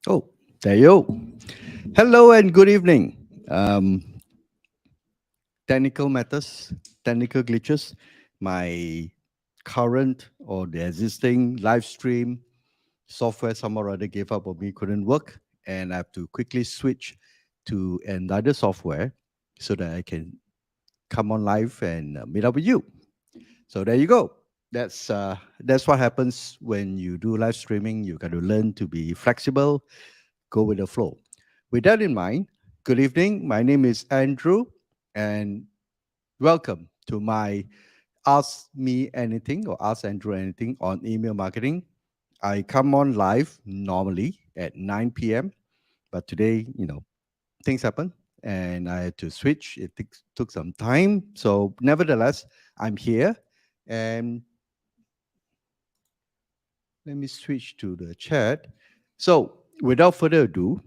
Oh, there you go. Hello and good evening. Technical matters, technical glitches. My current or the existing live stream software somehow or other gave up on me, couldn't work, and I have to quickly switch to another software so that I can come on live and meet up with you. So there you go. That's what happens when you do live streaming. You got to learn to be flexible, go with the flow. With that in mind, good evening. My name is Andrew, and welcome to my Ask Me Anything or Ask Andrew Anything on email marketing. I come on live normally at 9 p.m., but today, things happen and I had to switch. Took some time. So, nevertheless, I'm here. And let me switch to the chat. So, without further ado,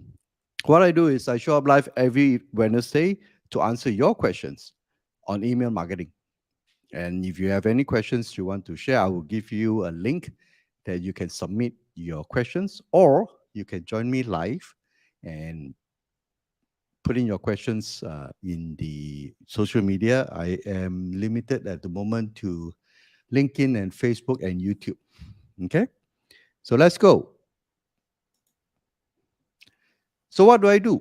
what I do is I show up live every Wednesday to answer your questions on email marketing. And if you have any questions you want to share, I will give you a link that you can submit your questions, or you can join me live and put in your questions in the social media. I am limited at the moment to LinkedIn and Facebook and YouTube. Okay, so let's go. So, what do I do?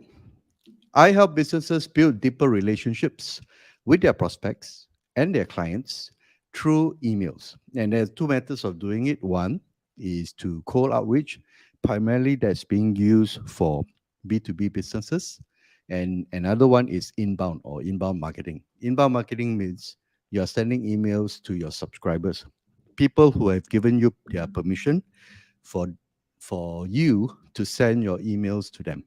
I help businesses build deeper relationships with their prospects and their clients through emails. And there's two methods of doing it. One is to cold outreach, primarily that's being used for B2B businesses. And another one is inbound or inbound marketing. Inbound marketing means you're sending emails to your subscribers, people who have given you their permission for for you to send your emails to them.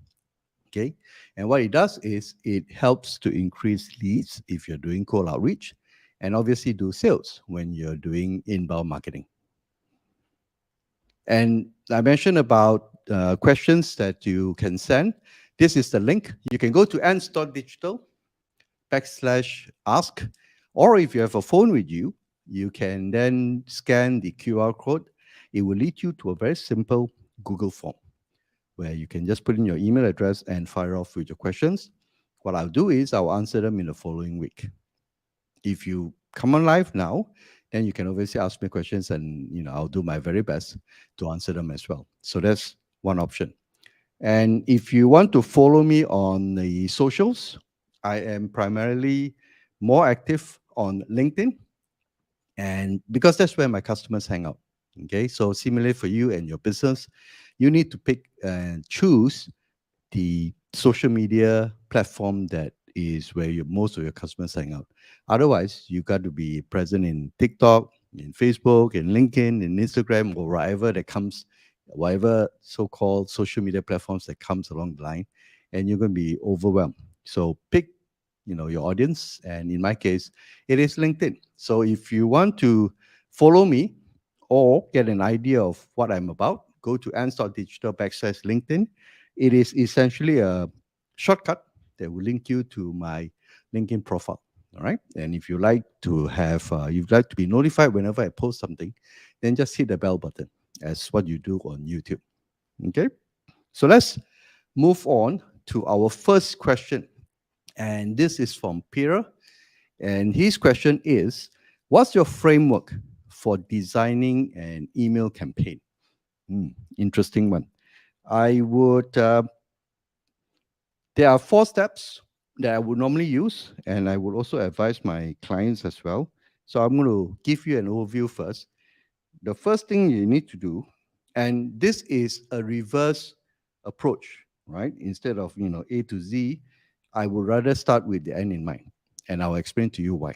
Okay. And what it does is it helps to increase leads if you're doing cold outreach, and obviously do sales when you're doing inbound marketing. And I mentioned about questions that you can send. This is the link. You can go to ants.digital backslash ask, or if you have a phone with you, you can then scan the QR code. It will lead you to a very simple Google form where you can just put in your email address and fire off with your questions. What I'll do is I'll answer them in the following week. If you come on live now, then you can obviously ask me questions, and I'll do my very best to answer them as well. So that's one option. And if you want to follow me on the socials, I am primarily more active on LinkedIn, and because that's where my customers hang out. Okay, so similarly for you and your business, you need to pick and choose the social media platform that is where most of your customers hang out. Otherwise, you got to be present in TikTok, in Facebook, in LinkedIn, in Instagram, or whatever that comes, whatever so-called social media platforms that comes along the line, and you're going to be overwhelmed. So pick, your audience, and in my case, it is LinkedIn. So if you want to follow me or get an idea of what I'm about, go to ants.digital backslash LinkedIn. It is essentially a shortcut that will link you to my LinkedIn profile. All right. And if you like to you'd like to be notified whenever I post something, then just hit the bell button as what you do on YouTube. Okay. So let's move on to our first question. And this is from Peter. And his question is, what's your framework for designing an email campaign? Interesting one. I would There are four steps that I would normally use, and I would also advise my clients as well. So I'm going to give you an overview first. The first thing you need to do, and this is a reverse approach, right? Instead of A to Z, I would rather start with the end in mind, and I'll explain to you why.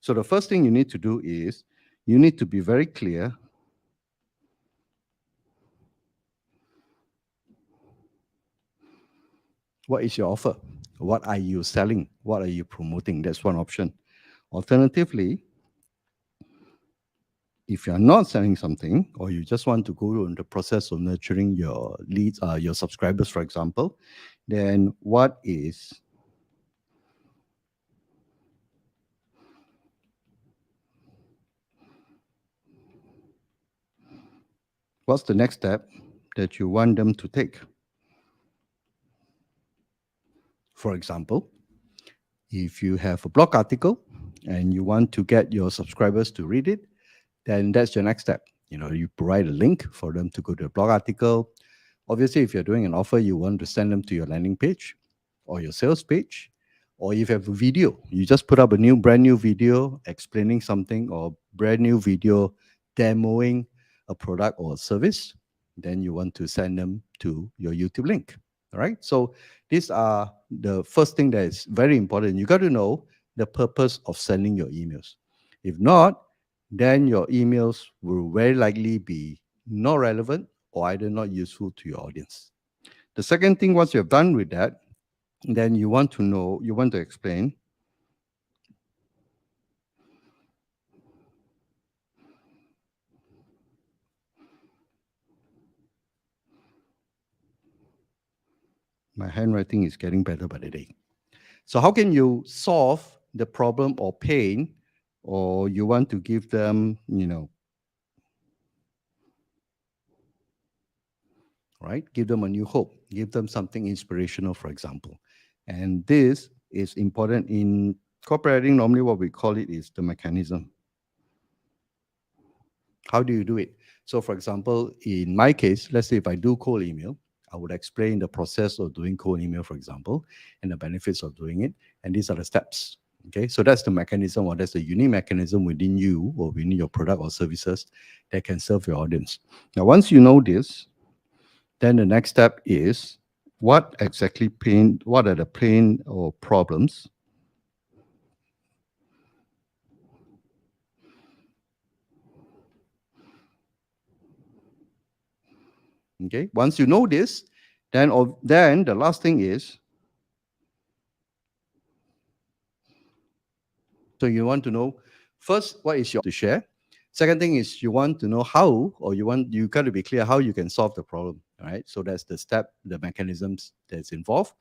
So the first thing you need to do is you need to be very clear. What is your offer? What are you selling? What are you promoting? That's one option. Alternatively, if you're not selling something, or you just want to go in the process of nurturing your leads, your subscribers, for example, then what's the next step that you want them to take? For example, if you have a blog article and you want to get your subscribers to read it, then that's your next step. You provide a link for them to go to the blog article. Obviously, if you're doing an offer, you want to send them to your landing page or your sales page. Or if you have a video, you just put up a brand new video explaining something, or brand new video demoing a product or a service. Then you want to send them to your YouTube link. All right. So these are the first thing that is very important. You got to know the purpose of sending your emails. If not, then your emails will very likely be not relevant or either not useful to your audience. The second thing, once you have done with that, then you want to explain. My handwriting is getting better by the day. So how can you solve the problem or pain, or you want to give them, right? Give them a new hope, give them something inspirational, for example. And this is important in copywriting. Normally, what we call it is the mechanism. How do you do it? So, for example, in my case, let's say if I do cold email, I would explain the process of doing cold email, for example, and the benefits of doing it. And these are the steps. Okay, so that's the mechanism, or that's the unique mechanism within you or within your product or services that can serve your audience. Now, once you know this, then the next step is what are the pain or problems? Okay, once you know this, then the last thing is, so you want to know first what is your to share. Second thing is you want to know how, or you got to be clear how you can solve the problem. All right. So that's the step, the mechanisms that's involved.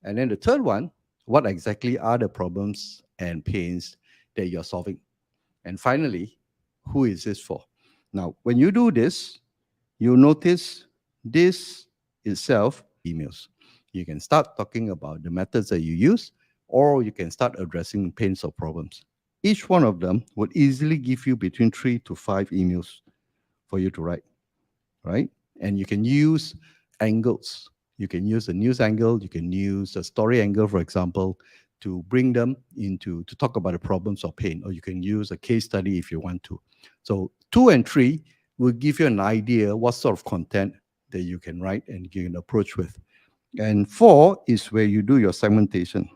And then the third one, what exactly are the problems and pains that you're solving? And finally, who is this for? Now, when you do this, you notice this itself emails. You can start talking about the methods that you use, or you can start addressing pains or problems. Each one of them would easily give you between 3 to 5 emails for you to write, right? And you can use angles. You can use a news angle, you can use a story angle, for example, to bring them into to talk about the problems or pain, or you can use a case study if you want to. So 2 and 3 will give you an idea what sort of content that you can write and you can approach with. And 4 is where you do your segmentation.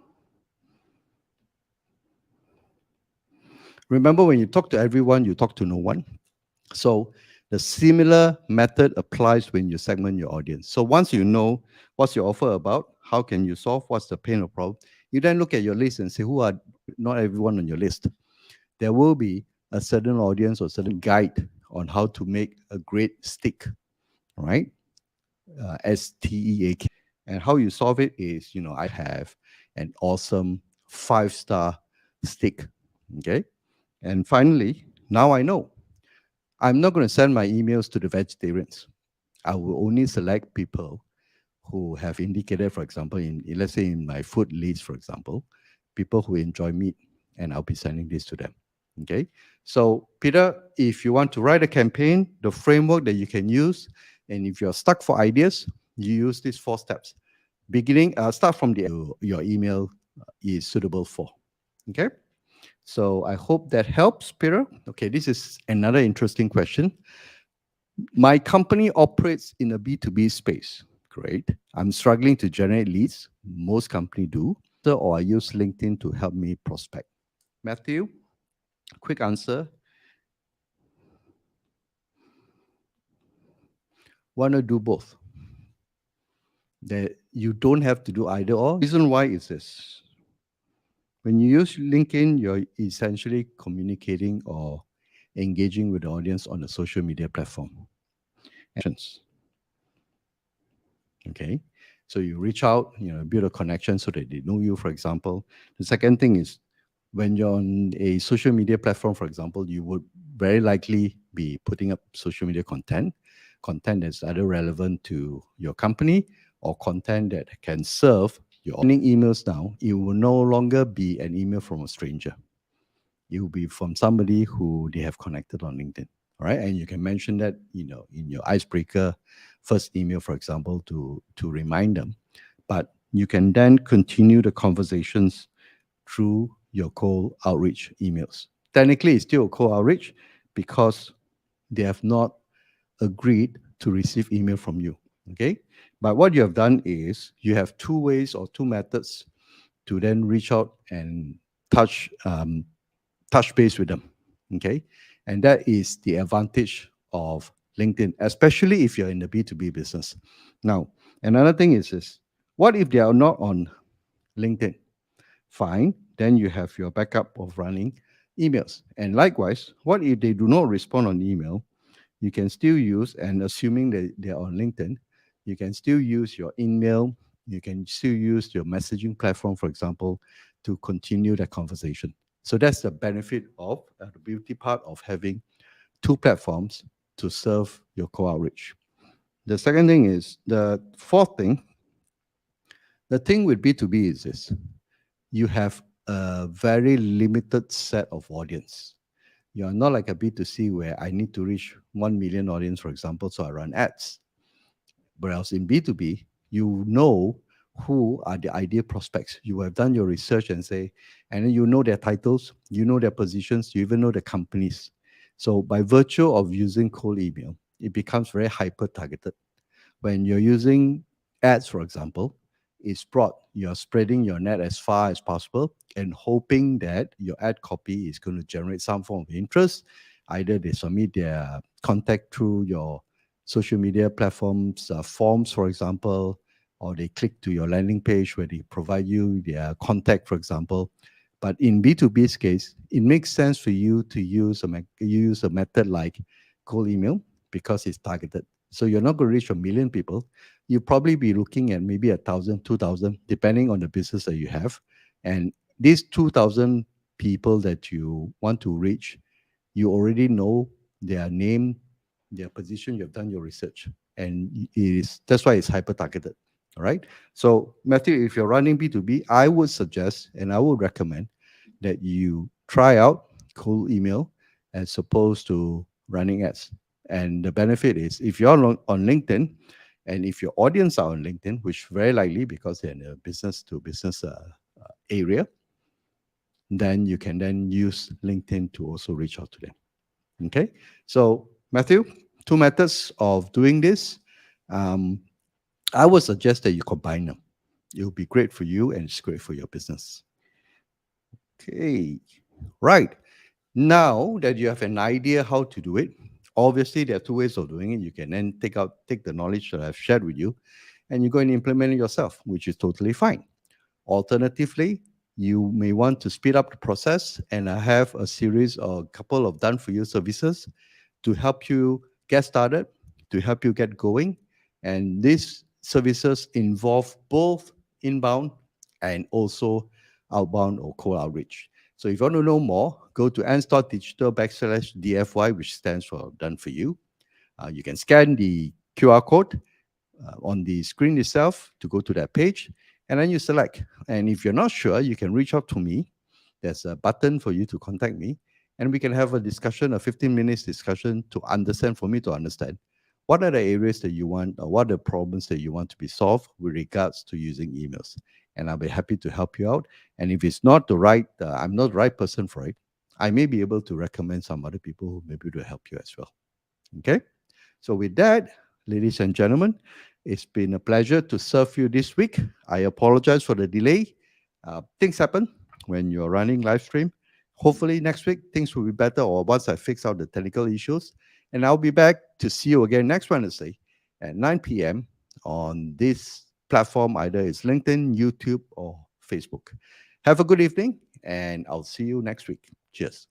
Remember, when you talk to everyone, you talk to no one. So the similar method applies when you segment your audience. So once you know what's your offer about, how can you solve, what's the pain or problem, you then look at your list and say, who are not everyone on your list. There will be a certain audience or certain guide on how to make a great stick, right? STEAK. And how you solve it is, I have an awesome 5-star stick. Okay. And finally, now I know I'm not going to send my emails to the vegetarians. I will only select people who have indicated, for example, let's say in my food list, for example, people who enjoy meat, and I'll be sending this to them. Okay. So, Peter, if you want to write a campaign, the framework that you can use, and if you're stuck for ideas, you use these 4 steps. Start from your email is suitable for. Okay. So I hope that helps, Peter. Okay, this is another interesting question. My company operates in a B2B space. Great. I'm struggling to generate leads. Most companies do. Or I use LinkedIn to help me prospect. Matthew, quick answer. Want to do both. That you don't have to do either or. Reason why is this. When you use LinkedIn, you're essentially communicating or engaging with the audience on a social media platform. Okay. So you reach out, build a connection so that they know you, for example. The second thing is when you're on a social media platform, for example, you would very likely be putting up social media content that's either relevant to your company or content that can serve emails now, it will no longer be an email from a stranger. It will be from somebody who they have connected on LinkedIn. All right. And you can mention that, in your icebreaker first email, for example, to remind them. But you can then continue the conversations through your cold outreach emails. Technically, it's still a cold outreach because they have not agreed to receive email from you. Okay. But what you have done is you have two ways or two methods to then reach out and touch touch base with them. Okay. And that is the advantage of LinkedIn, especially if you're in the B2B business. Now, another thing is this: what if they are not on LinkedIn? Fine. Then you have your backup of running emails. And likewise, what if they do not respond on email? You can still use, and assuming that they're on LinkedIn, you can still use your email, you can still use your messaging platform, for example, to continue that conversation. So that's the benefit of the beauty part of having two platforms to serve your core outreach. The second thing is the fourth thing. The thing with B2B is this: you have a very limited set of audience. You are not like a B2C where I need to reach 1 million audience, for example, so I run ads. Whereas in B2B, you know who are the ideal prospects. You have done your research and say, and then you know their titles, you know their positions, you even know the companies. So by virtue of using cold email, it becomes very hyper targeted. When you're using ads, for example, it's broad. You're spreading your net as far as possible and hoping that your ad copy is going to generate some form of interest. Either they submit their contact through your social media platforms, forms, for example, or they click to your landing page where they provide you their contact, for example. But in B2B's case, it makes sense for you to use a method like cold email because it's targeted. So you're not going to reach a million people. You'll probably be looking at maybe 1,000, 2,000, depending on the business that you have. And these 2,000 people that you want to reach, you already know their name, their position. You've done your research, and that's why it's hyper targeted. All right. So Matthew, if you're running B2B, I would suggest and I would recommend that you try out cold email as opposed to running ads. And the benefit is if you're on LinkedIn, and if your audience are on LinkedIn, which very likely because they're in a business to business area, then you can then use LinkedIn to also reach out to them. Okay. So Matthew, two methods of doing this. Um, I would suggest that you combine them. It will be great for you and it's great for your business. Okay. Right. Now that you have an idea how to do it, obviously there are two ways of doing it. You can then take the knowledge that I've shared with you and you go and implement it yourself, which is totally fine. Alternatively, you may want to speed up the process, and I have a series or a couple of done for you services to help you get started, to help you get going. And these services involve both inbound and also outbound or cold outreach. So if you want to know more, go to ants.digital/DFY, which stands for done for you. You can scan the QR code on the screen itself to go to that page, and then you select. And if you're not sure, you can reach out to me. There's a button for you to contact me, and we can have a discussion, a 15 minutes discussion to understand, for me to understand what are the areas that you want, or what are the problems that you want to be solved with regards to using emails. And I'll be happy to help you out. And if it's not the right, I'm not the right person for it, I may be able to recommend some other people who may be able to help you as well. Okay. So, with that, ladies and gentlemen, it's been a pleasure to serve you this week. I apologize for the delay. Things happen when you're running live stream. Hopefully, next week things will be better, or once I fix out the technical issues. And I'll be back to see you again next Wednesday at 9 p.m. on this platform, either it's LinkedIn, YouTube, or Facebook. Have a good evening, and I'll see you next week. Cheers.